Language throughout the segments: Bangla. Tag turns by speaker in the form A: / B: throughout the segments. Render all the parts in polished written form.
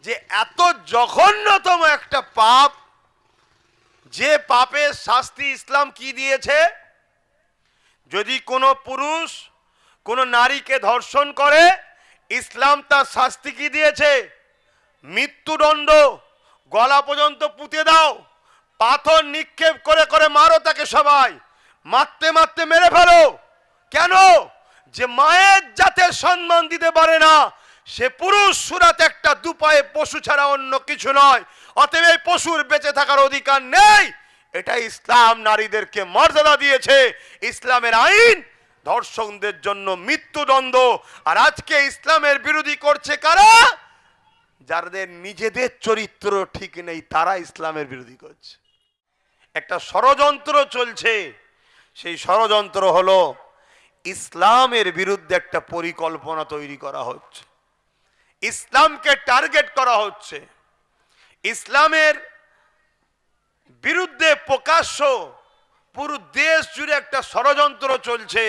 A: যে এত জঘন্যতম একটা পাপ, যে পাপের শাস্তি ইসলাম কি দিয়েছে? যদি কোনো পুরুষ কোনো নারীকে ধর্ষণ করে, ইসলাম তার শাস্তি কি দিয়েছে? মৃত্যুদণ্ড, গলা পর্যন্ত পুঁতে দাও, পাথর নিক্ষেপ করে করে মারো তাকে, সবাই মারতে মারতে মেরে ফেলো। কেন? যে মায়ের জাতের সম্মান দিতে পারে না, সে পুরুষ সুরাত একটা দুপায়ে পশু ছাড়া অন্য কিছু নয়। অতএব এই পশুর বেঁচে থাকার অধিকার নেই। এটা ইসলাম নারীদেরকে মর্যাদা দিয়েছে। ইসলামের আইন ধর্ষকদের জন্য মৃত্যুদণ্ড। আর আজকে ইসলামের বিরোধী করছে কারা? যাদের নিজেদের চরিত্র ঠিক নেই, তারা ইসলামের বিরোধী করছে। একটা ষড়যন্ত্র চলছে। সেই ষড়যন্ত্র হলো ইসলামের বিরুদ্ধে একটা পরিকল্পনা তৈরি করা হচ্ছে, ইসলামকে টার্গেট করা হচ্ছে, ইসলামের বিরুদ্ধে প্রকাশ্য পুরো দেশ জুড়ে একটা ষড়যন্ত্র চলছে।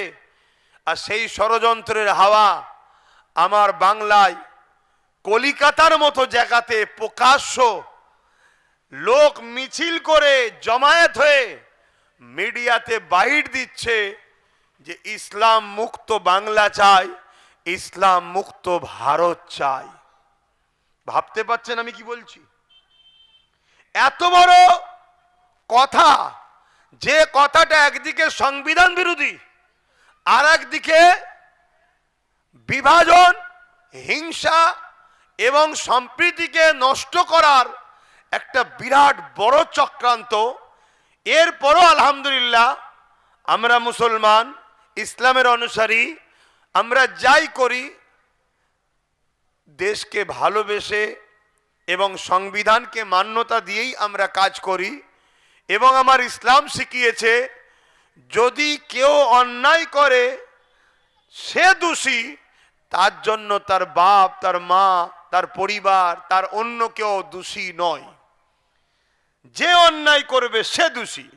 A: আর সেই ষড়যন্ত্রের হাওয়া আমার বাংলায় কলিকাতার মতো জায়গাতে প্রকাশ্য লোক মিছিল করে জমায়েত হয়ে মিডিয়াতে বাইট দিচ্ছে যে ইসলাম মুক্ত বাংলা চাই, ইসলাম মুক্ত ভারত চাই। ভাবতে পারছেন আমি কি বলছি? এত বড় কথা, যে কথাটা একদিকে সংবিধান বিরোধী, আর একদিকে বিভাজন, হিংসা এবং সম্প্রীতিকে নষ্ট করার একটা বিরাট বড় চক্রান্ত। এরপরও আলহামদুলিল্লাহ আমরা মুসলমান, ইসলামের অনুসারী, আমরা যাই করি দেশকে ভালোবেসে এবং সংবিধানকে মান্যতা দিয়েই আমরা কাজ করি। এবং আমার ইসলাম শিখিয়েছে যদি কেউ অন্যায় করে সে দোষী, তার জন্য তার বাপ, তার মা, তার পরিবার, তার অন্য কেউ দোষী নয়। যে অন্যায় করবে সে দোষী।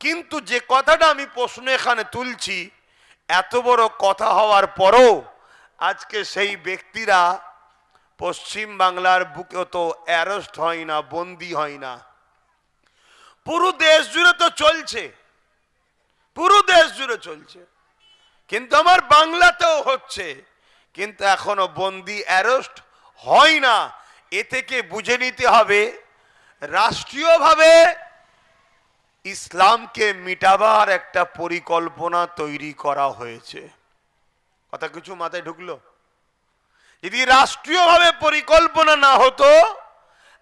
A: কিন্তু যে কথাটা আমি প্রশ্ন এখানে তুলছি, এত বড় কথা হওয়ার পরও আজকে সেই ব্যক্তিরা পশ্চিম বাংলার বুকে তো অ্যারেস্ট হয় না, বন্দী হয় না। পুরো দেশ জুড়ে তো চলছে, পুরো দেশ জুড়ে চলছে, কিন্তু আমার বাংলাতেও হচ্ছে, কিন্তু এখনো বন্দী অ্যারেস্ট হয় না। এ থেকে বুঝে নিতে হবে রাষ্ট্রীয়ভাবে ইসলামকে মিটাবার একটা পরিকল্পনা তৈরি করা হয়েছে। কথা কিছু মাথায় ঢুকলো? যদি রাষ্ট্রীয়ভাবে পরিকল্পনা না হতো,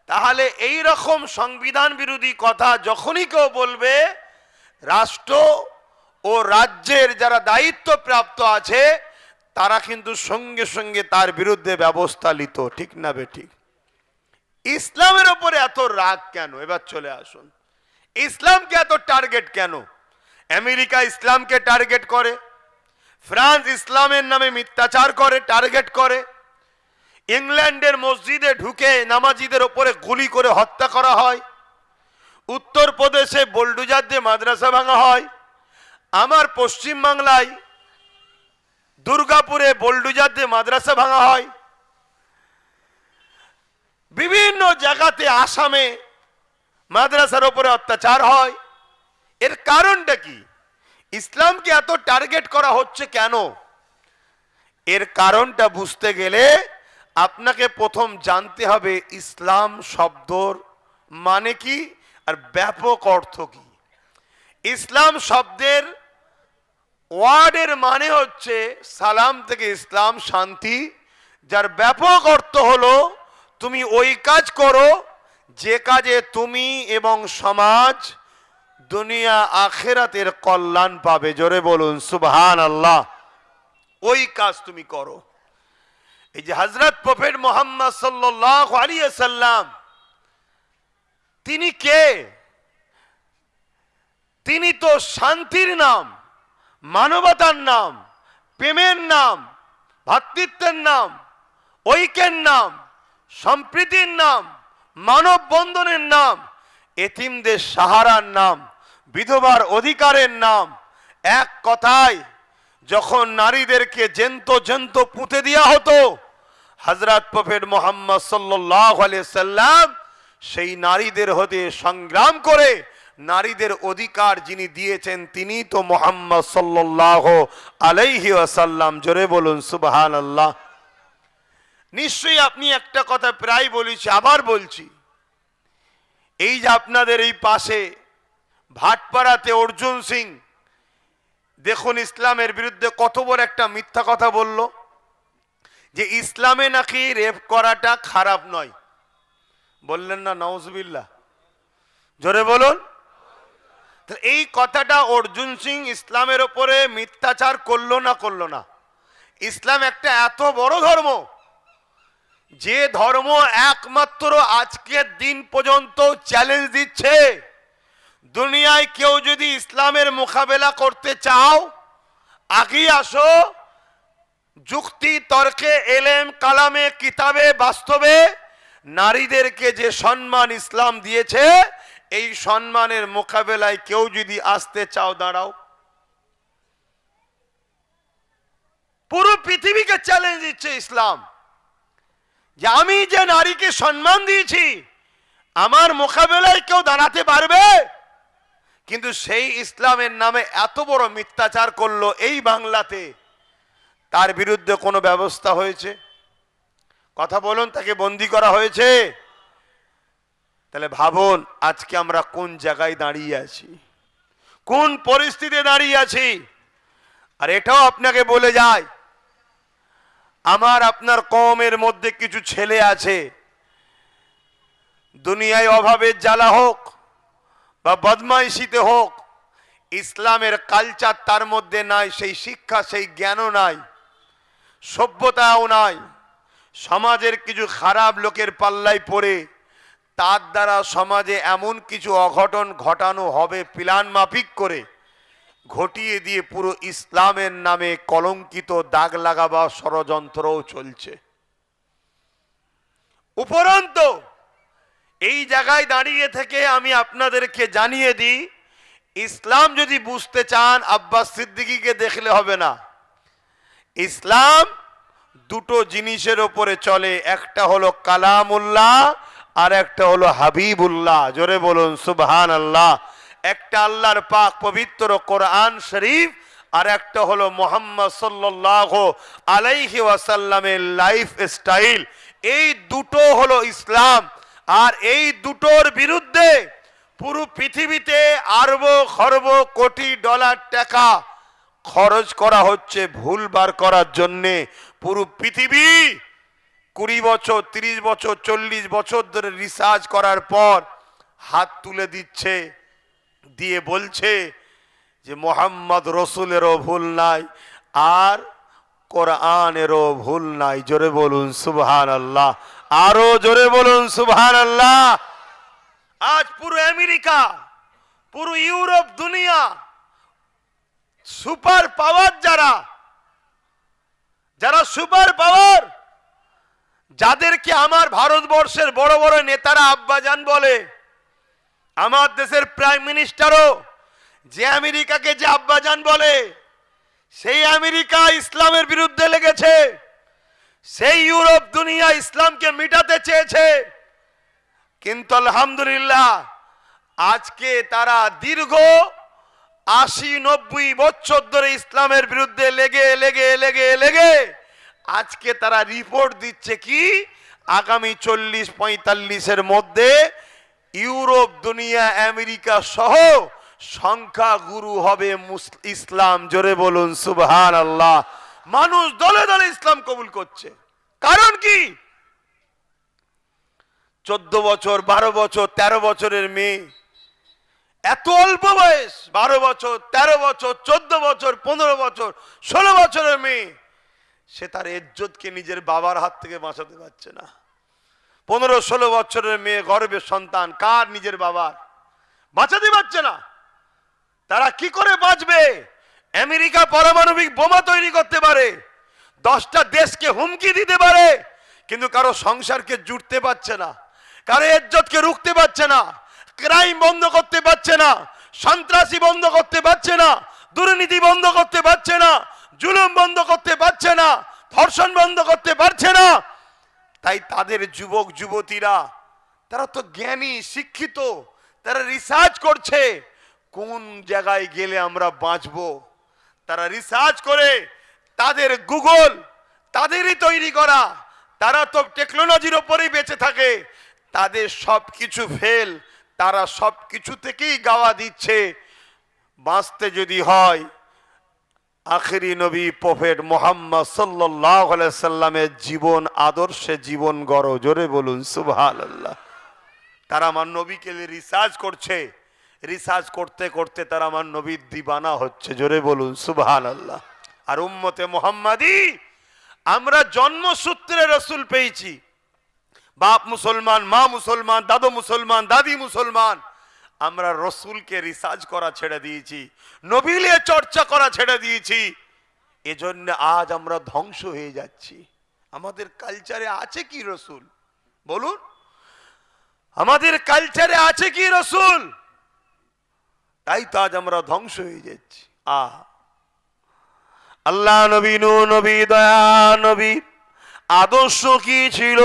A: তাহলে এই রকম সংবিধান বিরোধী কথা যখনই কেউ বলবে, রাষ্ট্র ও রাজ্যের যারা দায়িত্বপ্রাপ্ত আছে তারা কিন্তু সঙ্গে সঙ্গে তার বিরুদ্ধে ব্যবস্থা নিত। ঠিক না বেঠিক? ইসলামের উপরে এত রাগ কেন? এবার চলে আসুন, ইসলামকে এত টার্গেট কেন? আমেরিকা ইসলামকে টার্গেট করে, ফ্রান্স ইসলামের নামে মিথ্যাচার করে, টার্গেট করে, ইংল্যান্ডের মসজিদে ঢুকে নামাজিদের উপরে গুলি করে হত্যা করা হয়, উত্তরপ্রদেশে বোলডুজার দিয়ে মাদ্রাসা ভাঙা হয়, আমার পশ্চিম বাংলায় দুর্গাপুরে বোলডুজার দিয়ে মাদ্রাসা ভাঙা হয়, বিভিন্ন জায়গাতে আসামে মাদ্রাসার উপরে অত্যাচার হয়। এর কারণটা কি? ইসলামকে এত টার্গেট করা হচ্ছে কেন? এর কারণটা বুঝতে গেলে আপনাকে প্রথম জানতে হবে ইসলাম শব্দর মানে কি আর ব্যাপক অর্থ কি। ইসলাম শব্দের ওয়ার্ডের মানে হচ্ছে সালাম থেকে ইসলাম, শান্তি, যার ব্যাপক অর্থ হলো তুমি ওই কাজ করো যে কাজে তুমি এবং সমাজ দুনিয়া আখেরাতের কল্যাণ পাবে। জোরে বলুন সুবহানাল্লাহ। ওই কাজ তুমি করো। এই যে হযরত প্রফেট মুহাম্মদ সাল্লাল্লাহু আলাইহি ওয়াসাল্লাম, তিনি কে? তিনি তো শান্তির নাম, মানবতার নাম, প্রেমের নাম, ভ্রাতৃত্বের নাম, ঐক্যের নাম, সম্প্রীতির নাম, মানব বন্ধনের নাম, এতিমদের সাহারার নাম, বিধবার অধিকারের নাম। এক কথায় যখন নারীদেরকে জেন্ত জেন্ত পুঁতে দেওয়া হতো, হযরত প্রফেট মুহাম্মদ সাল্লাল্লাহু আলাইহি সাল্লাম সেই নারীদের হতে সংগ্রাম করে নারীদের অধিকার যিনি দিয়েছেন তিনি তো মুহাম্মদ সাল্লাল্লাহু আলাইহি ওয়াসাল্লাম। জোরে বলুন সুবহানাল্লাহ। নিশ্চয়ই আপনি একটা কথা প্রায় বলেছি, আবার বলছি, এই যে আপনাদের এই পাশে ভাটপাড়াতে অর্জুন সিং, দেখুন ইসলামের বিরুদ্ধে কত বড় একটা মিথ্যা কথা বলল যে ইসলামে নাকি রেপ করাটা খারাপ নয়। বললেন না নাউজুবিল্লাহ? জোরে বলুন। এই কথাটা অর্জুন সিং ইসলামের উপরে মিথ্যাচার করলো না করলো না? ইসলাম একটা এত বড় ধর্ম, যে ধর্ম একমাত্র আজকের দিন পর্যন্ত চ্যালেঞ্জ দিচ্ছে, দুনিয়ায় কেউ যদি ইসলামের মোকাবেলা করতে চাও আগেই আসো, যুক্তি তর্কে এলেম কালামে কিতাবে বাস্তবে নারীদেরকে যে সম্মান ইসলাম দিয়েছে এই সম্মানের মোকাবেলায় কেউ যদি আসতে চাও দাঁড়াও। পুরো পৃথিবীকে চ্যালেঞ্জ দিচ্ছে ইসলাম যে আমি যে নারীকে সম্মান দিয়েছি আমার মোকাবেলায় কেউ দাঁড়াতে পারবে? কিন্তু সেই ইসলামের নামে এত বড় মিথ্যাচার করলো এই বাংলাতে, তার বিরুদ্ধে কোনো ব্যবস্থা হয়েছে? কথা বলুন, তাকে বন্দী করা হয়েছে? তাহলে ভাবুন আজকে আমরা কোন জায়গায় দাঁড়িয়ে আছি, কোন পরিস্থিতিতে দাঁড়িয়ে আছি। আর এটাও আপনাকে বলে যায়, আমার আপনার কওমের মধ্যে কিছু ছেলে আছে, দুনিয়ায় অভাবের জ্বালা হোক বা বদমাইশিতে হোক, ইসলামের কালচার তার মধ্যে নাই, সেই শিক্ষা সেই জ্ঞানও নাই, সভ্যতাও নাই। সমাজের কিছু খারাপ লোকের পাল্লায় পড়ে তার দ্বারা সমাজে এমন কিছু অঘটন ঘটানো হবে প্ল্যান মাফিক করে ঘটিয়ে দিয়ে পুরো ইসলামের নামে কলঙ্কিত দাগ লাগাবার ষড়যন্ত্রও চলছে। উপরন্তু এই জায়গায় দাঁড়িয়ে থেকে আমি আপনাদেরকে জানিয়ে দিই, ইসলাম যদি বুঝতে চান আব্বাস সিদ্দিকীকে দেখলে হবে না। ইসলাম দুটো জিনিসের উপরে চলে, একটা হলো কালামুল্লাহ আর একটা হলো হাবিবুল্লাহ। জোরে বলুন সুবহানাল্লাহ। একটা আল্লাহর পাক পবিত্র কোরআন শরীফ আর একটা হলো মুহাম্মদ সাল্লাল্লাহু আলাইহি ওয়াসাল্লামের লাইফ স্টাইল। এই দুটো হলো ইসলাম। আর এই দুটোর বিরুদ্ধে পুরো পৃথিবীতে আরব খরব কোটি ডলার টাকা খরচ করা হচ্ছে ভুল বার করার জন্যে। পুরো পৃথিবী 20 বছর 30 বছর 40 বছর ধরে রিসার্চ করার পর হাত তুলে দিচ্ছে, দিয়ে বলছে যে মোহাম্মদ রসুলেরও ভুল নাই আর কোরআনেরও ভুল নাই। জোরে বলুন সুবহানাল্লাহ, আরো জোরে বলুন সুবহানাল্লাহ। আজ পুরো আমেরিকা, পুরো ইউরোপ, দুনিয়া সুপার পাওয়ার, যারা সুপার পাওয়ার, যাদেরকে আমার ভারতবর্ষের বড় বড় নেতারা আব্বাজান বলে, আমার দেশের প্রাইম মিনিস্টারও যে আমেরিকাকে যে আব্বাজান বলে, সেই আমেরিকা ইসলামের বিরুদ্ধে লেগেছে, সেই ইউরোপ দুনিয়া ইসলামকে মিটাতে চেয়েছে। কিন্তু আলহামদুলিল্লাহ আজকে তারা দীর্ঘ 80-90 বছর ধরে ইসলামের বিরুদ্ধে লেগে লেগে লেগে লেগে আজকে তারা রিপোর্ট দিচ্ছে কি আগামী 40-45-এর মধ্যে ইউরোপ দুনিয়া আমেরিকা সহ সংখ্যা গুরু হবে ইসলাম। জোরে বলুন সুবহানাল্লাহ। মানুষ দলে দলে ইসলাম কবুল করছে। কারণ কি? 14 বছর 12 বছর 13 বছরের মেয়ে, এত অল্প বয়স, 12 বছর 13 বছর 14 বছর 15 বছর 16 বছরের মেয়ে, সে তার ইজ্জতকে নিজের বাবার হাত থেকে বাঁচাতে পারছে না। 15-16 বছরের মেয়ে গর্ভের সন্তান, কার? নিজের বাবার, বাঁচাতে পারছে না। তারা কি করে বাঁচবে? আমেরিকা পারমাণবিক বোমা তৈরি করতে পারে, 10টা দেশকে হুমকি দিতে পারে, কিন্তু কারো সংসারকে জুড়তে পারছে না, কারো ইজ্জতকে রুখতে পারছে না, ক্রাইম বন্ধ করতে পারছে না, সন্ত্রাসী বন্ধ করতে পারছে না, দুর্নীতি বন্ধ করতে পারছে না, জুলুম বন্ধ করতে পারছে না, ধর্ষণ বন্ধ করতে পারছে না। তাই তাদের যুবক যুবতীরা তারা তো জ্ঞানী শিক্ষিত, তারা রিসার্চ করছে কোন জায়গায় গেলে আমরা বাঁচবো। তারা রিসার্চ করে, তাদের গুগল তাদেরই তৈরি করা, তারা তো টেকনোলজির ওপরেই বেঁচে থাকে, তাদের সব কিছু ফেল, তারা সব কিছু থেকেই গাওয়া দিচ্ছে বাঁচতে যদি হয় আখেরি নবী প্রফেট মোহাম্মদ সাল্লাল্লাহু আলাইহি সাল্লামের জীবন আদর্শে জীবন গড়ো। জোরে বলুন সুবহানাল্লাহ। তারা আমার নবীকে রিসার্চ করছে, রিসার্চ করতে করতে তারা আমার নবীর দিবানা হচ্ছে। জোরে বলুন সুবহানাল্লাহ। আর উম্মতে মুহাম্মাদি আমরা জন্মসূত্রে রসুল পেয়েছি, বাপ মুসলমান, মা মুসলমান, দাদু মুসলমান, দাদি মুসলমান, আমরা রসুলকে রিসার্চ করা ছেড়ে দিয়েছি, নবীলে চর্চা করা ছেড়ে দিয়েছি। এজন্য আজ আমরা ধ্বংস হয়ে যাচ্ছি। আমাদের কালচারে আছে কি রসুল? বলুন, আমাদের কালচারে আছে কি রসুল? তাই তো আজ আমরা ধ্বংস হয়ে যাচ্ছি। আল্লাহ নবী, নূহ নবী, দয়া নবী আদর্শ কি ছিল?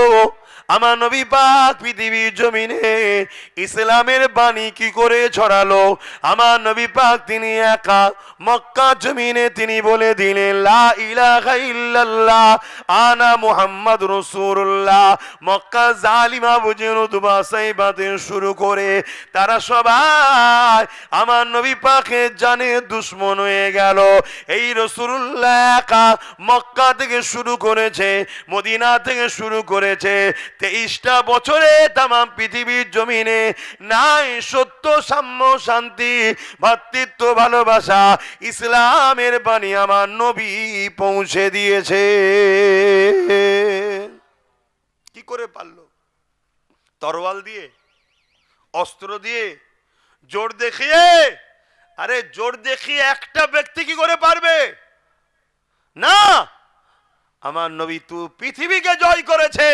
A: আমার নবী পাক পৃথিবীর জমিনে ইসলামের বাণী কি করে ছড়ালো? আমার নবী পাক তিনি একা মক্কা জমিনে তিনি বলে দিলেন লা ইলাহা ইল্লাল্লাহ আনা মুহাম্মদ রাসূলুল্লাহ। মক্কা জালিমা বুঝেন দুবাসাই বাতে শুরু করে তারা সবাই আমার নবী পাকের জানে দুশ্মন হয়ে গেল। এই রাসূলুল্লাহ একা মক্কা থেকে শুরু করেছে, মদিনা থেকে শুরু করেছে, 23টা বছরে তামাম পৃথিবীর জমিনে নাই সত্য, সাম্য, শান্তি, ভ্রাতৃত্ব, ভালোবাসা, ইসলামের বাণী আমার নবী পৌঁছে দিয়েছে। কি করে পারলো? তরোয়াল দিয়ে, অস্ত্র দিয়ে, জোর দেখিয়ে? আরে জোর দেখিয়ে একটা ব্যক্তি কি করে পারবে? না, আমার নবী তো পৃথিবীকে জয় করেছে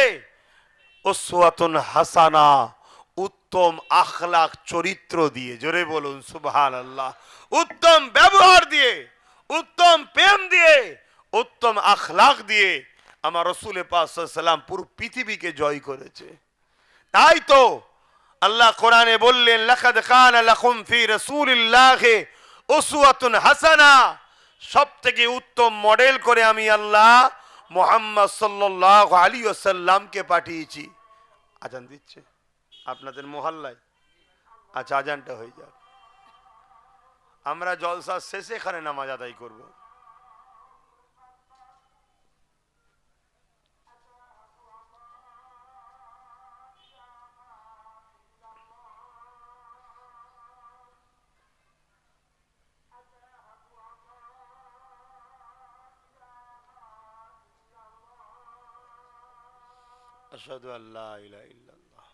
A: উসওয়াতুন হাসানা, উত্তম আখলাক চরিত্র দিয়ে। জোরে বলুন সুবহানাল্লাহ। উত্তম ব্যবহার দিয়ে, উত্তম প্রেম দিয়ে, উত্তম আখলাক দিয়ে আমার রাসূল পাক সাল্লাল্লাহু আলাইহি ওয়াসাল্লাম পুরো পৃথিবীকে জয় করেছে। তাই তো আল্লাহ কোরআনে বললেন লাকাদ কানা লাকুম ফি রাসূলিল্লাহি উসওয়াতুন হাসানা। সবথেকে উত্তম মডেল করে আমি আল্লাহ মুহাম্মদ সাল্লাল্লাহু আলাইহি ওয়াসাল্লামকে পাঠিয়েছি। আজান দিচ্ছে আপনাদের মহল্লায়? আচ্ছা, আজানটা হয়ে যাক, আমরা জলসা শেষে এখানে নামাজ আদায় করব। আশহাদু আল্লা ইলাহা ইল্লাল্লাহ।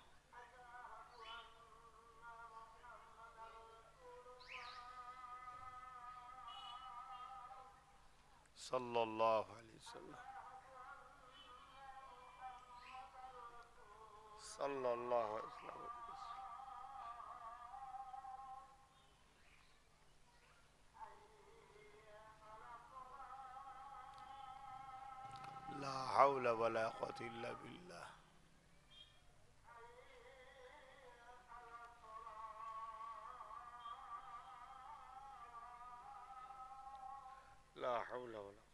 A: সাল্লাল্লাহু আলাইহি ওয়াসাল্লাম। সাল্লাল্লাহু আলাইহি ওয়াসাল্লাম। লা হাওলা ওয়ালা কুওয়াতা ইল্লা বিল্লাহ। লা হাওলা ওয়ালা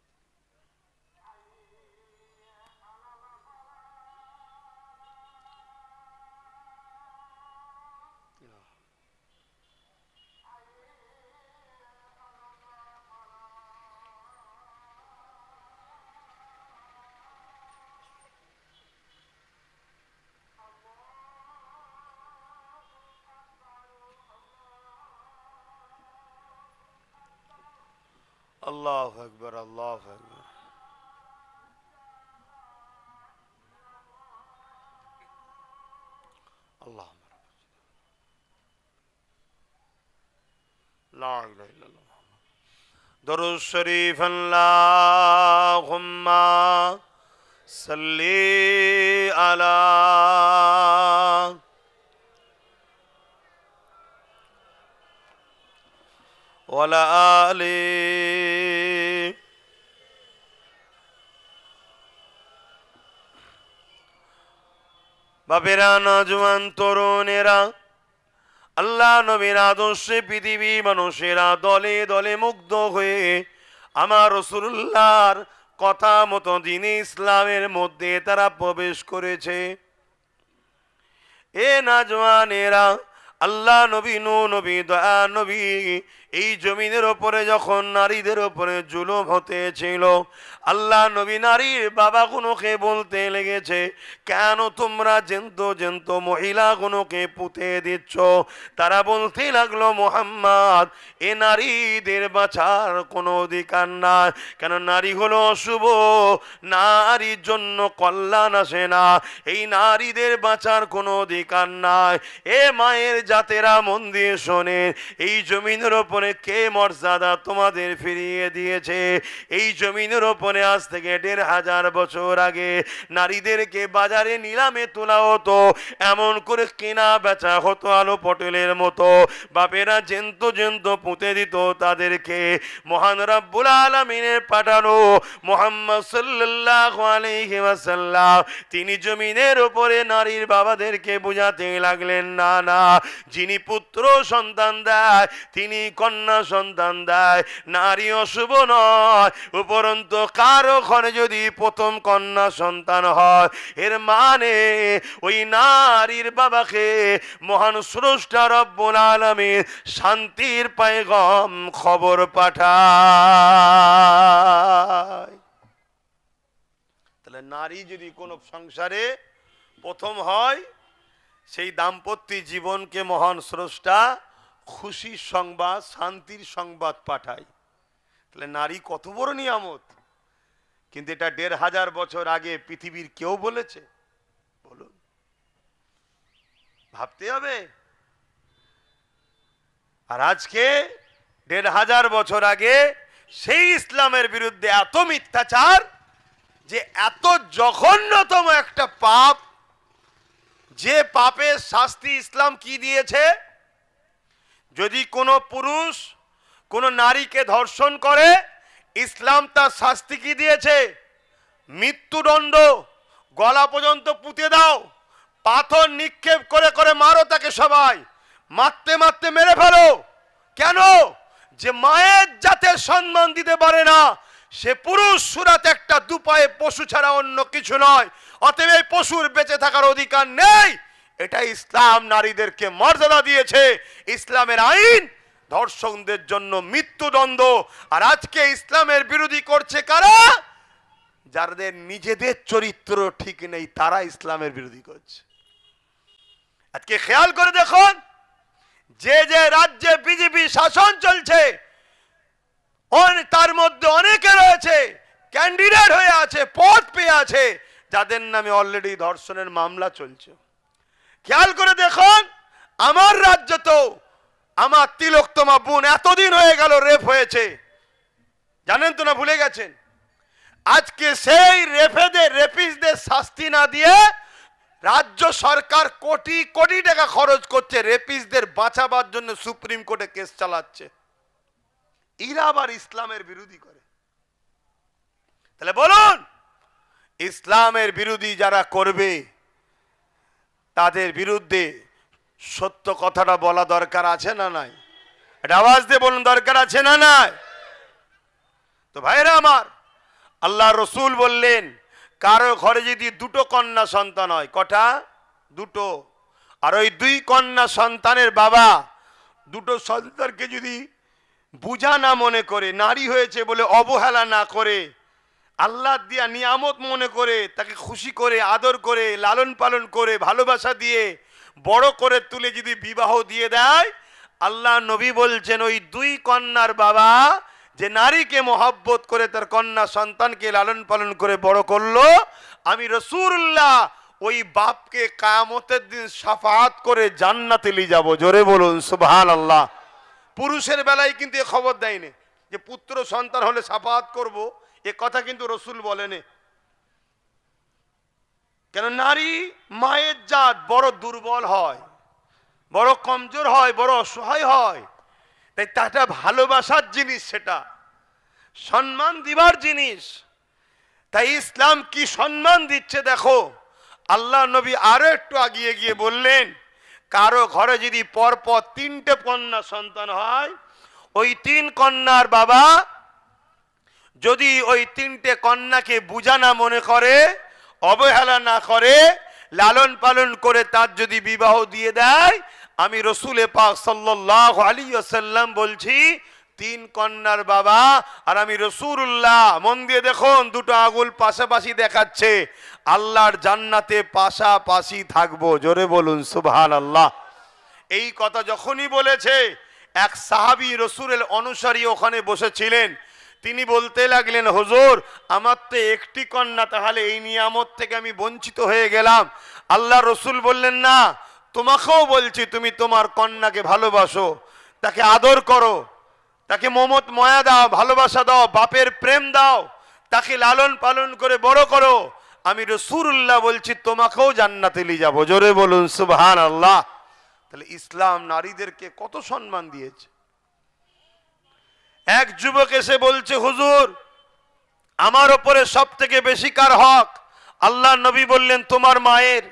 A: আল্লাহু আকবার, আল্লাহু আকবার। আল্লাহুম্মা লা ইলাহা ইল্লাল্লাহ। দরুদ শরীফ। আল্লাহুম্মা সাল্লি আলা ওয়ালা আলি বাপেরা, নওজোয়ান তরুণেরা, আল্লাহ নবীর আদর্শে পৃথিবী মানুষেরা দলে দলে মুগ্ধ হয়ে আমার রাসূলুল্লাহর কথা মতো দ্বীনে ইসলামের মধ্যে তারা প্রবেশ করেছে। এ নওজোয়ানেরা, আল্লাহ নবী, নবী, দয়া নবী, এই জমিনের ওপরে যখন নারীদের ওপরে জুলুম হতেছিল, আল্লাহ নবী নারীর বাবাগুলোকে বলতে লেগেছে, কেন তোমরা জেন্ত মহিলাগুলোকে পুঁতে দিচ্ছ? তারা বলতে লাগলো, মুহাম্মদ, এ নারীদের বাঁচার কোনো অধিকার নাই। কেন? নারী হলো অশুভ, নারীর জন্য কল্যাণ আসে না, এই নারীদের বাঁচার কোনো অধিকার নাই। এ মায়ের জাতেরা, মন দিয়ে শোনেন, এই জমিনের ওপরে কে মর্যাদা তোমাদের ফিরিয়ে দিয়েছে? এই জমিনের ওপরে আজ থেকে ১৫০০ বছর আগে নারীদেরকে বাজারে নিলামে তোলা হতো, এমন করে কেনা বেচা হতো আলো পটলের মতো। বাপেরা জেন্ত পুঁতে দিত তাদেরকে। মহান রব্বুল আলামিনের পাঠানো মুহাম্মদ সাল্লাল্লাহু আলাইহি ওয়াসাল্লাম তিনি জমিনের উপরে নারীর বাবাদেরকে বুঝাতে লাগলেন, না না, যিনি পুত্র সন্তান দেয় তিনি কন্যা সন্তান দেয়, নারী অশুভ নয়। উপরন্তু কারো ঘরে যদি প্রথম কন্যা সন্তান হয়, এর মানে ওই নারীর বাবাকে মহান স্রষ্টা রব্বুল আলামিন শান্তির পয়গাম খবর পাঠায়। তাহলে নারী যদি কোনো সংসারে প্রথম হয়, সেই দাম্পত্য জীবনকে মহান স্রষ্টা খুশির সংবাদ, শান্তির সংবাদ পাঠায়। তাহলে নারী কত বড় নিয়ামত। কিন্তু এটা ১৫০০ বছর আগে পৃথিবীর কেউ বলেছে? বলুন, ভাবতে হবে। আর আজকে ১৫০০ বছর আগে সেই ইসলামের বিরুদ্ধে এত মিথ্যাচার, যে এত জঘন্যতম একটা পাপ, যে পাপের শাস্তি ইসলাম কি দিয়েছে? যদি কোনো পুরুষ কোনো নারীকে ধর্ষণ করে, ইসলাম তার শাস্তি কি দিয়েছে? মৃত্যুদণ্ড, গলা পর্যন্ত পুঁতে দাও, পাথর নিক্ষেপ করে করে মারো তাকে, সবাই মারতে মারতে মেরে ফেলো। কেন? যে মায়ের জাতে সম্মান দিতে পারে না, সে পুরুষ সুরাত একটা দুপায়ে পশু ছাড়া অন্য কিছু নয়। অতএব এই পশুর বেঁচে থাকার অধিকার নেই। এটা ইসলাম নারীদেরকে মর্যাদা দিয়েছে। ইসলামের আইন ধর্ষকদের জন্য মৃত্যুদণ্ড। আর আজকে ইসলামের বিরোধী করছে কারা? যাদের নিজেদের চরিত্র ঠিক নেই, তারা ইসলামের বিরোধী করছে। আজকে খেয়াল করে দেখুন, যে যে রাজ্যে বিজেপি শাসন চলছে, তার মধ্যে অনেকে রয়েছে ক্যান্ডিডেট হয়ে আছে, পদ পেয়ে আছে, যাদের নামে অলরেডি ধর্ষণের মামলা চলছে। খেয়াল করে দেখুন, আমার রাজ্য তো, আমার তিলোত্তমা বোন এতদিন হয়ে গেল রেপ হয়েছে, জানেন তো না? ভুলে গেছেন? আজকে সেই রেপিস্টদের শাস্তি না দিয়ে রাজ্য সরকার কোটি কোটি টাকা খরচ করছে রেপিস্টদের বাঁচাবার জন্য, সুপ্রিম কোর্টে কেস চালাচ্ছে। এরা আবার ইসলামের বিরোধী করে। তাহলে বলুন, ইসলামের বিরোধী যারা করবে, তাদের বিরুদ্ধে সত্য কথাটা বলা দরকার আছে না নাই? এটা আওয়াজ দিয়ে বলুন, দরকার আছে না নাই? তো ভাইরা আমার, আল্লাহ রসুল বললেন, কারো ঘরে যদি দুটো কন্যা সন্তান হয়, কটা? দুটো। আর ওই দুই কন্যা সন্তানের বাবা দুটো সন্তানকে যদি বুঝা না মনে করে, নারী হয়েছে বলে অবহেলা না করে, আল্লাহ দিয়া নিয়ামত মনে করে, তাকে খুশি করে, আদর করে, লালন পালন করে, ভালোবাসা দিয়ে বড় করে তুলে যদি বিবাহ দিয়ে দেয়, আল্লাহ নবী বলছেন, ওই দুই কন্যার বাবা যে নারীকে মহব্বত করে তার কন্যা সন্তানকে লালন পালন করে বড় করলো, আমি রাসূলুল্লাহ ওই বাপকে কিয়ামতের দিন শাফাআত করে জান্নাতে নিয়ে যাব। জোরে বলুন সুবহানাল্লাহ। পুরুষের বেলায় কিন্তু এ খবর দেয়নি যে পুত্র সন্তান হলে শাফাআত করব, এ কথা কিন্তু রাসূল বলেনি। কেন? নারী মায়ের জাত বড় দুর্বল হয়, বড় কমজোর হয়, বড় অসহায় হয়। তাই তাটা ভালোবাসার জিনিস, সেটা সম্মান দিবার জিনিস। তাই ইসলাম কি সম্মান দিচ্ছে দেখো। আল্লাহ নবী আরো একটু আগিয়ে গিয়ে বললেন, কারো ঘরে যদি পরপর 3টে কন্যা সন্তান হয়, ওই 3 কন্যার বাবা যদি ওই 3টে কন্যাকে বুঝা না মনে করে, অবহেলা না করে, লালন পালন করে তার যদি বিবাহ দিয়ে দেয়, আমি রসুল পাক সাল্লাল্লাহু আলাইহি ওয়াসাল্লাম বলছি 3 কন্যার বাবা আর আমি রাসূলুল্লাহ, মন দিয়ে দেখুন, দুটো আঙুল পাশাপাশি দেখাচ্ছে, আল্লাহর জান্নাতে পাশাপাশি থাকবো। জোরে বলুন সুবহানাল্লাহ। এই কথা যখনই বলেছে, এক সাহাবী রসুলের অনুসারী ওখানে বসেছিলেন, তিনি বলতে লাগলেন, হুজুর আমার তো একটি কন্যা, তাহলে এই নিয়ামত থেকে আমি বঞ্চিত হয়ে গেলাম। আল্লাহ রসুল বললেন, না, তোমাকেও বলছি তুমি তোমার কন্যাকে ভালোবাসো, তাকে আদর করো, তাকে মমত মায়া দাও, ভালোবাসা দাও, বাপের প্রেম দাও, তাকে লালন পালন করে বড় করো। আমি রাসূলুল্লাহ বলছি তোমাকেও জান্নাতে নিয়ে যাবো। জোরে বলুন সুবহানাল্লাহ। তাহলে ইসলাম নারীদেরকে কত সম্মান দিয়েছে। এক যুবক এসে বলছে, হুজুর আমার উপরে সব থেকে বেশি কার হক? আল্লাহ নবী বললেন, তোমার মায়ের।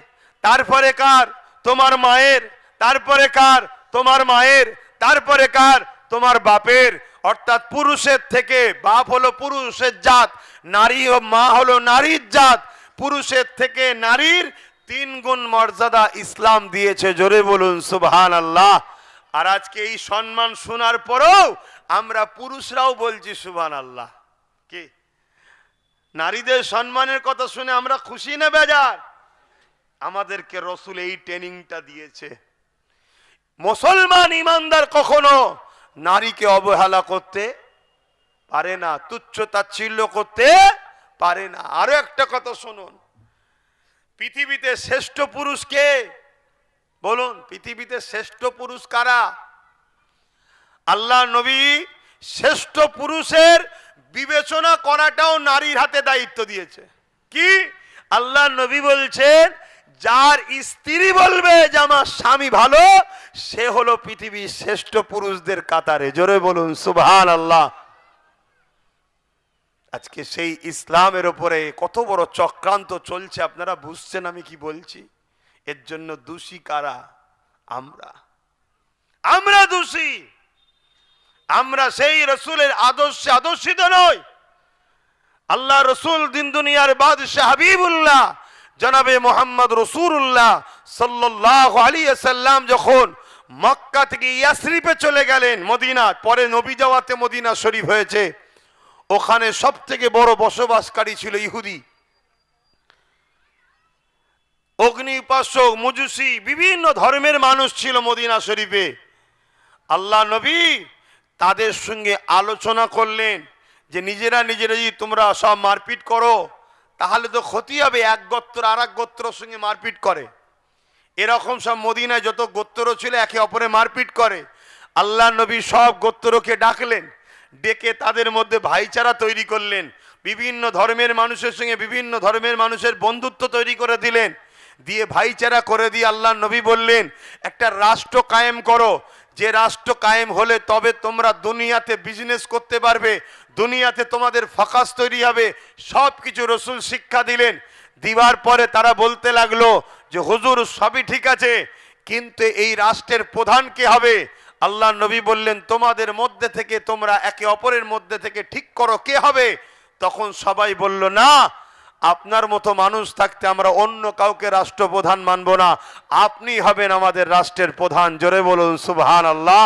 A: তারপরে কার? তোমার মায়ের। তারপরে কার? তোমার মায়ের। তারপরে কার? তোমার বাপের। অর্থাৎ পুরুষের থেকে, বাপ হলো পুরুষের জাত, নারী ও মা হলো নারীর জাত, পুরুষের থেকে নারীর 3 গুণ মর্যাদা ইসলাম দিয়েছে। জোরে বলুন সুবহানাল্লাহ। আর আজকে এই সম্মান শোনার পরেও আমরা পুরুষরাও বলছি সুবহানাল্লাহ। কি নারীদের সম্মানের কথা শুনে আমরা খুশি না বেজার? আমাদেরকে রসুল এই ট্রেনিংটা দিয়েছে। মুসলমান ইমানদার কখনো নারীকে অবহেলা করতে পারে না, তুচ্ছ তাচ্ছিল্য করতে পারে না। আরো একটা কথা শুনুন, পৃথিবীতে শ্রেষ্ঠ পুরুষ কে? বলুন, পৃথিবীতে শ্রেষ্ঠ পুরুষ কারা? আল্লাহ নবী শ্রেষ্ঠ পুরুষের বিবেচনা করাটাও নারীর হাতে দায়িত্ব দিয়েছে। কি? আল্লাহ নবী বলছেন, যার স্ত্রী বলবে যে আমার স্বামী ভালো, সে হলো পৃথিবীর শ্রেষ্ঠ পুরুষদের কাতারে। জোরে বলুন সুবহানাল্লাহ। আজকে সেই ইসলামের উপরে কত বড় চক্রান্ত চলছে, আপনারা বুঝছেন আমি কি বলছি? এর জন্য দোষী কারা? আমরা দোষী। আমরা সেই রসুলের আদর্শে আদর্শিত নই। আল্লাহ রসুল দিন দুনিয়ার বাদশাহ হাবিবুল্লাহ জনাবে মোহাম্মদ রাসূলুল্লাহ সাল্লাল্লাহু আলাইহি ওয়াসাল্লাম যখন মক্কা থেকে ইয়াসরিবে চলে গেলেন, মদিনা, পরে নবী যাওয়াতে মদিনা শরীফ হয়েছে, ওখানে সব থেকে বড় বসবাসকারী ছিল ইহুদি, অগ্নি উপাসক, মজুসি, বিভিন্ন ধর্মের মানুষ ছিল মদিনা শরীফে। আল্লাহ নবী তাদের সঙ্গে আলোচনা করলেন যে নিজেরা যদি তোমরা সব মারপিট করো তাহলে তো ক্ষতি হবে, এক গোত্র আর এক গোত্রের সঙ্গে মারপিট করে, এরকম সব মদিনায় যত গোত্র ছিল একে অপরে মারপিট করে। আল্লাহ নবী সব গোত্রকে ডাকলেন, ডেকে তাদের মধ্যে ভাইচারা তৈরি করলেন, বিভিন্ন ধর্মের মানুষের সঙ্গে বিভিন্ন ধর্মের মানুষের বন্ধুত্ব তৈরি করে দিলেন, দিয়ে ভাইচারা করে দিয়ে আল্লাহ নবী বললেন, একটা রাষ্ট্র কায়েম করো, যে রাষ্ট্র কায়েম হলে তবে তোমরা দুনিয়াতে বিজনেস করতে পারবে, দুনিয়াতে তোমাদের ফোকাস তৈরি হবে। সব কিছু রসুল শিক্ষা দিলেন। দিবার পরে তারা বলতে লাগলো যে হুজুর সবই ঠিক আছে, কিন্তু এই রাষ্ট্রের প্রধান কে হবে? আল্লাহ নবী বললেন, তোমাদের মধ্যে থেকে তোমরা একে অপরের মধ্যে থেকে ঠিক করো কে হবে। তখন সবাই বলল, না, আপনার মতো মানুষ থাকতে আমরা অন্য কাউকে রাষ্ট্রপ্রধান মানব না, আপনি হবেন আমাদের রাষ্ট্রের প্রধান। জোরে বলুন সুবহানাল্লাহ।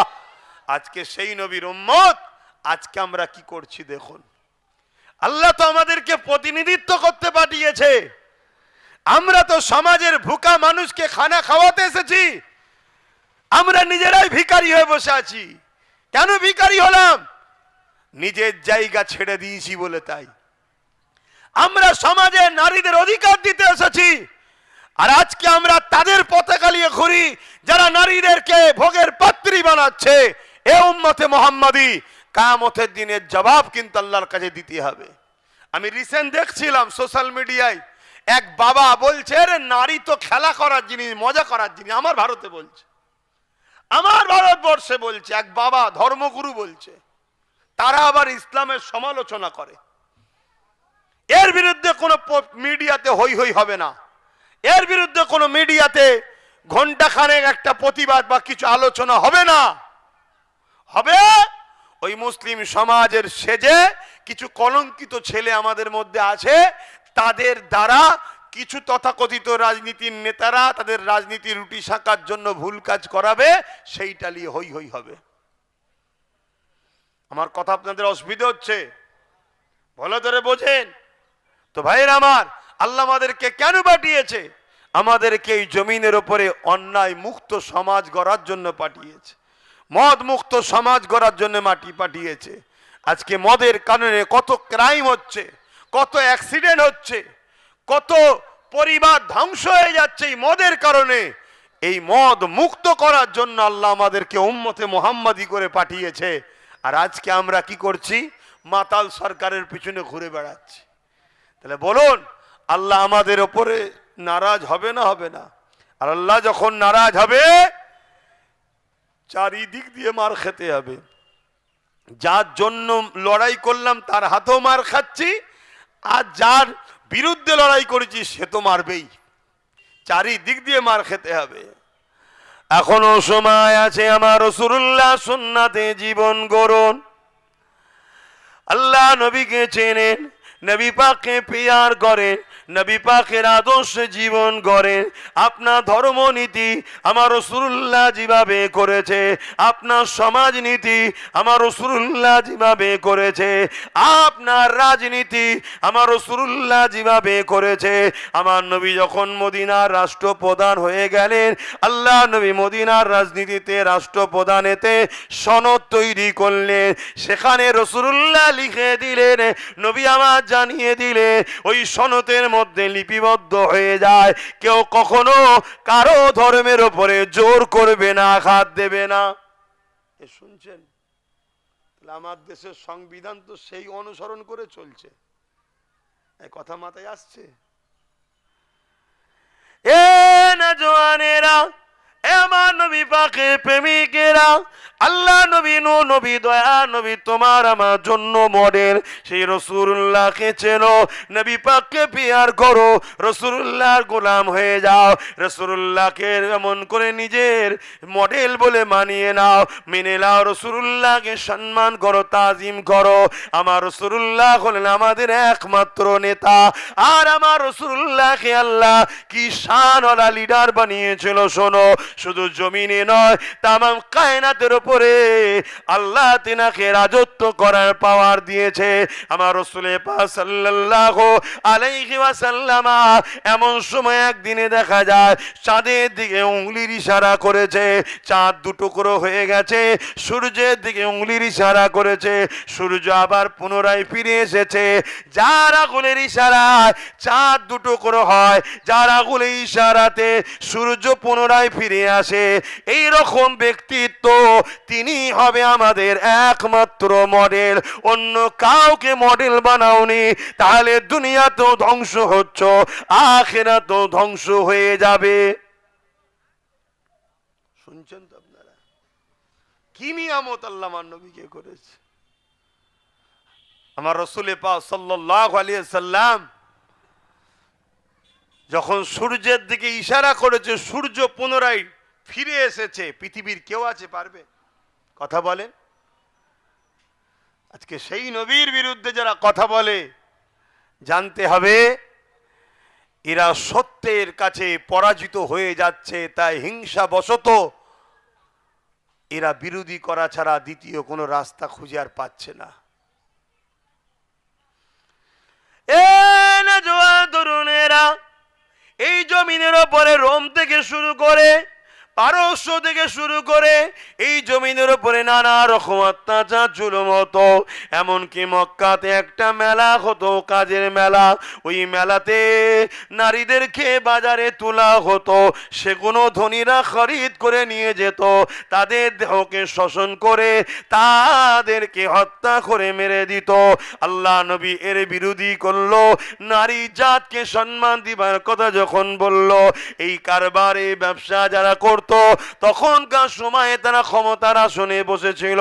A: আজকে সেই নবীর উম্মত, আজকে আমরা কি করছি দেখুন। আল্লাহ তো আমাদেরকে প্রতিনিধিত্ব করতে পাঠিয়েছে, আমরা তো সমাজের ভুকা মানুষকে খানা খাওয়াতে এসেছি, আমরা নিজেরাই ভিখারি হয়ে বসে আছি। কেন ভিখারি হলাম? নিজের জায়গা ছেড়ে দিয়েছি বলে। তাই আমরা সমাজে নারীদের অধিকার দিতে এসেছি, আর আজকে আমরা তাদের পতাকা নিয়ে ঘুরি যারা নারীদেরকে ভোগের পাত্রী বানাচ্ছে। এ উম্মতে মুহাম্মাদি, কিয়ামতের দিনের জবাব কিন্তু আল্লাহর কাছে দিতে হবে। আমি রিসেন্ট দেখছিলাম সোশ্যাল মিডিয়ায়, এক বাবা বলছে, রে নারী তো খেলা করার জিনিস, মজা করার জিনিস। আমার ভারতে বলছে, আমার ভারতবর্ষে বলছে, এক বাবা ধর্মগুরু বলছে, তারা আবার ইসলামের সমালোচনা করে। এর বিরুদ্ধে কোনো মিডিয়াতে হই হই হবে না, এর বিরুদ্ধে কোনো মিডিয়াতে ঘন্টাখানেক একটা প্রতিবাদ বা কিছু আলোচনা হবে না, হবে ওই মুসলিম সমাজের সেজে কিছু কলঙ্কিত ছেলে আমাদের মধ্যে আছে, তাদের দ্বারা কিছু তথাকথিত রাজনীতির নেতারা তাদের রাজনীতির রুটি শাকার জন্য ভুল কাজ করাবে, সেইটা নিয়ে হই হই হবে। আমার কথা আপনাদের অসুবিধা হচ্ছে? ভালো ধরে বোঝেন তো ভাইয়ের আমার। আল্লাহ আমাদেরকে কেন পাঠিয়েছে? আমাদেরকে এই জমিনের উপরে অন্যায় মুক্ত সমাজ গড়ার জন্য পাঠিয়েছে, মদ মুক্ত সমাজ গড়ার জন্য পাঠিয়েছে। আজকে মদের কারণে কত ক্রাইম হচ্ছে, কত অ্যাক্সিডেন্ট হচ্ছে, কত পরিবার ধ্বংস হয়ে যাচ্ছে এই মদের কারণে। এই মদ মুক্ত করার জন্য আল্লাহ আমাদেরকে উম্মতে মুহাম্মাদি করে পাঠিয়েছে। আর আজকে আমরা কি করছি? মাতাল সরকারের পিছনে ঘুরে বেড়াচ্ছি। তাহলে বলুন, আল্লাহ আমাদের ওপরে নারাজ হবে না হবে না? আর আল্লাহ যখন নারাজ হবে, চারিদিক দিয়ে মার খেতে হবে। যার জন্য লড়াই করলাম তার হাতেও মার খাচ্ছি, আর যার বিরুদ্ধে লড়াই করেছি সে তো মারবেই। চারিদিক দিয়ে মার খেতে হবে। এখনো সময় আছে আমার রাসূলুল্লাহ সুন্নাতে জীবন গড়ুন। আল্লাহ নবীকে চেনেন, নবী পাককে প্যার করেন, নবী পাকের আদর্শে জীবন গড়েন। আপনার ধর্মনীতি আমার রাসূলুল্লাহ যেভাবে করেছে, আপনার সমাজনীতি আমার রাসূলুল্লাহ যেভাবে করেছে, আপনার রাজনীতি আমার রাসূলুল্লাহ যেভাবে করেছে। আমার নবী যখন মদিনার রাষ্ট্রপ্রধান হয়ে গেলেন, আল্লাহ নবী মদিনার রাজনীতিতে রাষ্ট্রপ্রধানেতে সনদ তৈরি করলেন। সেখানে রাসূলুল্লাহ লিখে দিলেন, নবী আমার জানিয়ে দিলে ওই সনদের মধ্যে লিপিবদ্ধ হয়ে যায়, কেউ কখনো কারো ধর্মের উপরে জোর করবে না, আঘাত দেবে না। শুনছেন? আমার দেশের সংবিধান তো সেই অনুসরণ করে চলছে। এই কথা মাথায় আসছে? এ না জওয়ানেরা, আমার নবী পাকের প্রেমিকেরা, আল্লাহ নবী নবী দয়া নবী তোমার আমার জন্য মডেল। সেই রাসূলুল্লাহকে চেনো, নবী পাককে প্যার করো, রাসূলুল্লাহর গোলাম হয়ে যাও, রাসূলুল্লাহকে এমন করে নিজের মডেল বলে মানিয়ে নাও, মেনে নাও, রাসূলুল্লাহকে সম্মান করো, তাজিম করো। আমার রাসূলুল্লাহ হলেন আমাদের একমাত্র নেতা। আর আমার রাসূলুল্লাহকে আল্লাহ কি শানওয়ালা লিডার বানিয়েছিল শোনো। শুধু জমিনে নয়, তামাম কায়নাতের উপরে আল্লাহ তিনাকে রাজত্ব করার পাওয়ার দিয়েছে। আমার রাসূল পাক সাল্লাল্লাহু আলাইহি ওয়াসাল্লাম এমন সময় একদিনে দেখা যায় চাঁদের দিকে উংলির ইশারা করেছে, চাঁদ দুটুকরো হয়ে গেছে। সূর্যের দিকে উংলির ইশারা করেছে, সূর্য আবার পুনরায় ফিরে এসেছে। যার আঙুলের ইশারায় চাঁদ দুটুকরো হয়, যার আঙুলের ইশারাতে সূর্য পুনরায় ফিরে আসে, এই রকম ব্যক্তিত্ব তিনি হবে আমাদের একমাত্র মডেল। অন্য কাউকে মডেল বানাওনি, তাহলে দুনিয়াতেও ধ্বংস হচ্ছ, আখিরাতেও ধ্বংস হয়ে যাবে। শুনছেন তো আপনারা? কি নিয়ামত আল্লাহ আমার নবীকে করেছে। আমার রাসূল পাক সাল্লাল্লাহু আলাইহি সাল্লাম যখন সূর্যের দিকে ইশারা করেছে, সূর্য পুনরায় ফিরে এসেছে। পৃথিবীর কেউ আছে পারবে? কথা বলেন। আজকে সেই নবীর বিরুদ্ধে যারা কথা বলে, জানতে হবে এরা সত্যের কাছে পরাজিত হয়ে যাচ্ছে। তাই হিংসা বশত এরা বিরোধী করা ছাড়া দ্বিতীয় কোনো রাস্তা খুঁজে আর পাচ্ছে না। তরুণেরা, এই জমিনের ওপরে রোম থেকে শুরু করে, পারস্য থেকে শুরু করে এই জমিনের উপরে নানা রকম অত্যাচার জুলুম হতো। এমনকি মক্কাতে একটা মেলা হতো, কাজের মেলা। ওই মেলাতে নারীদেরকে বাজারে তোলা হতো, সেগুলো ধনীরা খরিদ করে নিয়ে যেত, তাদের দেহকে শোষণ করে তাদেরকে হত্যা করে মেরে দিত। আল্লাহ নবী এর বিরোধী করলো, নারী জাতকে সম্মান দিবার কথা যখন বলল, এই কারবার এই ব্যবসা যারা করত করত, তখনকার সময়ে তারা ক্ষমতার আসনে বসেছিল,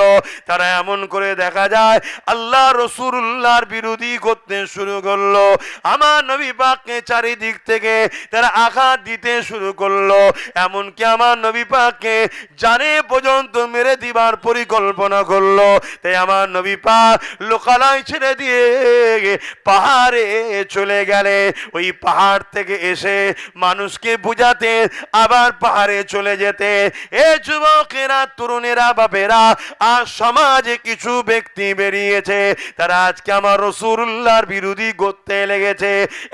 A: তারা এমন করে দেখা যায় আল্লাহ রাসূলুল্লাহর বিরোধী করতে শুরু করলো। আমার নবী পাককে চারিদিক থেকে তারা আঘাত দিতে শুরু করলো, এমনকি আমার নবী পাককে জানে পর্যন্ত মেরে দিবার পরিকল্পনা করলো। তাই আমার নবী পাক লোকালয় ছেড়ে দিয়ে পাহাড়ে চলে গেলে ওই পাহাড় থেকে এসে মানুষকে বুঝাতে আবার পাহাড়ে চলে যেতে। এ যুবকেরা, তরুণেরা, বাপেরা, আর সমাজে কিছু ব্যক্তি বেরিয়েছে, তারা আজকে আমার রাসূলুল্লাহর বিরোধী করতে লেগেছে।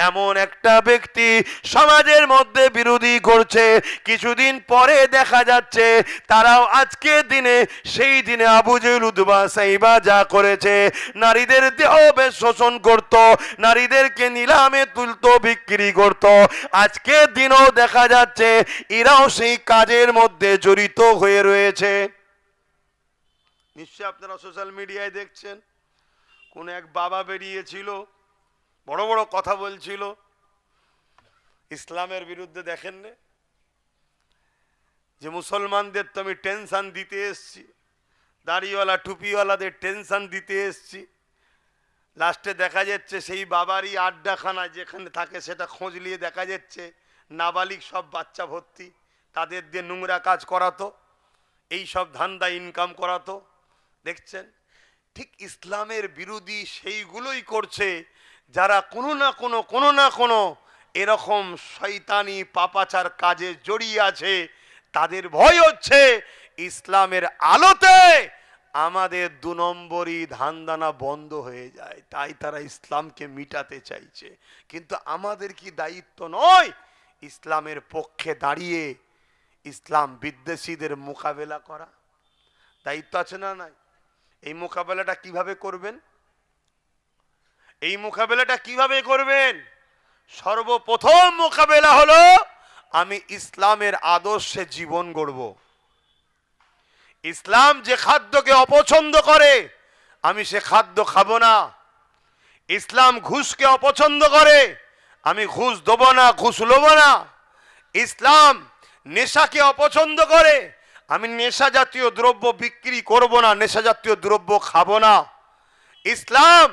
A: এমন একটা ব্যক্তি সমাজের মধ্যে বিরোধী করছে, কিছুদিন পরে দেখা যাচ্ছে তারাও আজকের দিনে সেই দিনে আবু জেহেল উতবা সাইবা যা করেছে, নারীদের দেহ বেশ শোষণ করত, নারীদেরকে নিলামে তুলত, বিক্রি করত, আজকের দিনও দেখা যাচ্ছে এরাও সেই কাজের মধ্যে জড়িত হয়ে রয়েছে। নিশ্চয় আপনারা সোশ্যাল মিডিয়ায় দেখছেন, কোন এক বাবা বেরিয়েছিল, বড় বড় কথা বলছিল ইসলামের বিরুদ্ধে। দেখেন না যে মুসলমানদের তো আমি টেনশন দিতে এসছি, দাড়িওয়ালা টুপিওয়ালাদের টেনশন দিতে এসছি। লাস্টে দেখা যাচ্ছে সেই বাবারই আড্ডাখানা যেখানে থাকে সেটা খোঁজ নিয়ে দেখা যাচ্ছে নাবালিক সব বাচ্চা ভর্তি, তাদের দিয়ে নোংরা কাজ করাতো, এই সব ধান্দা ইনকাম করাতো। দেখছেন, ঠিক ইসলামের বিরোধী সেইগুলোই করছে যারা কোনো না কোনো এরকম শয়তানি পাপাচার কাজে জড়িয়ে আছে। তাদের ভয় হচ্ছে ইসলামের আলোতে আমাদের 2 নম্বরই ধান্দানা বন্ধ হয়ে যায়, তাই তারা ইসলামকে মিটাতে চাইছে। কিন্তু আমাদের কি দায়িত্ব নয় ইসলামের পক্ষে দাঁড়িয়ে ইসলাম বিদ্বেষীদের মোকাবেলা করা? দায়িত্ব আছে না নাই? এই মোকাবেলাটা কিভাবে করবেন? এই মোকাবেলাটা কিভাবে করবেন? সর্বপ্রথম মোকাবেলা হলো আমি ইসলামের আদর্শে জীবন গড়ব। ইসলাম যে খাদ্যকে অপছন্দ করে আমি সে খাদ্য খাবো না। ইসলাম ঘুষকে অপছন্দ করে, আমি ঘুষ দেবো না, ঘুষ লবো না। ইসলাম নেশাকে অপছন্দ করে, আমি নেশা জাতীয় দ্রব্য বিক্রি করব না, নেশা জাতীয় দ্রব্য খাবো না। ইসলাম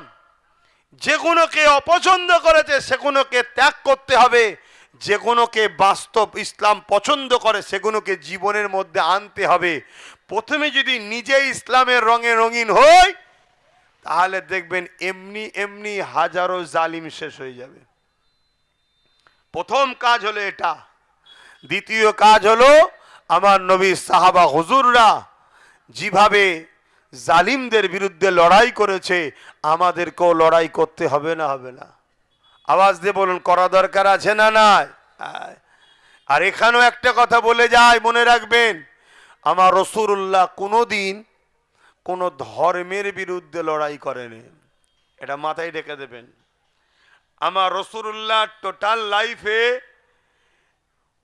A: যেগুলোকে অপছন্দ করেছে সেগুলোকে ত্যাগ করতে হবে, যেগুলোকে বাস্তব ইসলাম পছন্দ করে সেগুলোকে জীবনের মধ্যে আনতে হবে। প্রথমে যদি নিজে ইসলামের রঙে রঙিন হই তাহলে দেখবেন এমনি এমনি হাজারো জালিম শেষ হয়ে যাবে। প্রথম কাজ হলো এটা। দ্বিতীয় কাজ হলো আমার নবী সাহাবা হুজুররা যেভাবে জালিমদের বিরুদ্ধে লড়াই করেছে আমাদেরকেও লড়াই করতে হবে না? হবে না? আওয়াজ দিয়ে বলুন, করা দরকার আছে না নাই? আর এখানেও একটা কথা বলে যায়, মনে রাখবেন, আমার রাসূলুল্লাহ কোনোদিন কোন ধর্মের বিরুদ্ধে লড়াই করেনি, এটা মাথায় রেখে দেবেন। আমার রাসূলুল্লাহ টোটাল লাইফে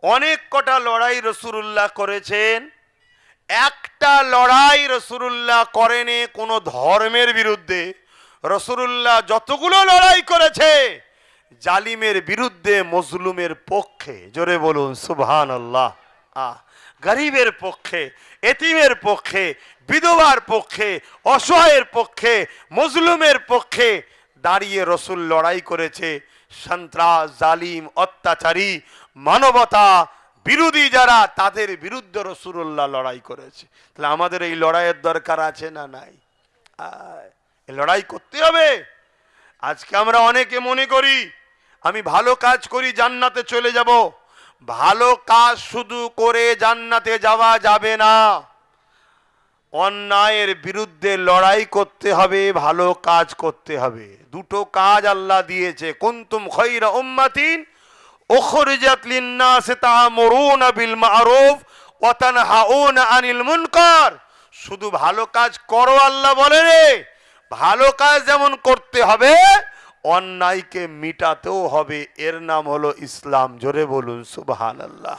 A: অনেক কটা লড়াই রাসূলুল্লাহ করেছেন, একটা লড়াই রাসূলুল্লাহ করেনি কোন ধর্মের বিরুদ্ধে। রাসূলুল্লাহ যতগুলো লড়াই করেছে জালিমের বিরুদ্ধে, মজলুমের পক্ষে, জোরে বলুন সুবহানাল্লাহ, গরিবের পক্ষে, এতিমের পক্ষে, বিধবার পক্ষে, অসহায়ের পক্ষে, মজলুমের পক্ষে দাঁড়িয়ে রসুল লড়াই করেছে। সন্ত্রাস, জালিম, অত্যাচারী, মানবতা বিরোধী যারা, তাদের বিরুদ্ধে রাসূলুল্লাহ লড়াই করেছে। তাহলে আমাদের এই লড়াইয়ের দরকার আছে না নাই? লড়াই করতে হবে। আজকে আমরা অনেকে মনে করি আমি ভালো কাজ করি জান্নাতে চলে যাব। ভালো কাজ শুধু করে জান্নাতে যাওয়া যাবে না, অন্যায়ের বিরুদ্ধে লড়াই করতে হবে, ভালো কাজ করতে হবে। দুটো কাজ আল্লাহ দিয়েছে, কুনতুম খায়রা উম্মাতিন উখরিজাত লিন-নাস তা'মুরুনা বিল মা'রুফ ওয়া তানহাউনা আনিল মুনকার। শুধু ভালো কাজ করো আল্লাহ বলে রে, ভালো কাজ যেমন করতে হবে অন্যায়কে মিটাতেও হবে। এর নাম হলো ইসলাম। জোরে বলুন সুবহানাল্লাহ।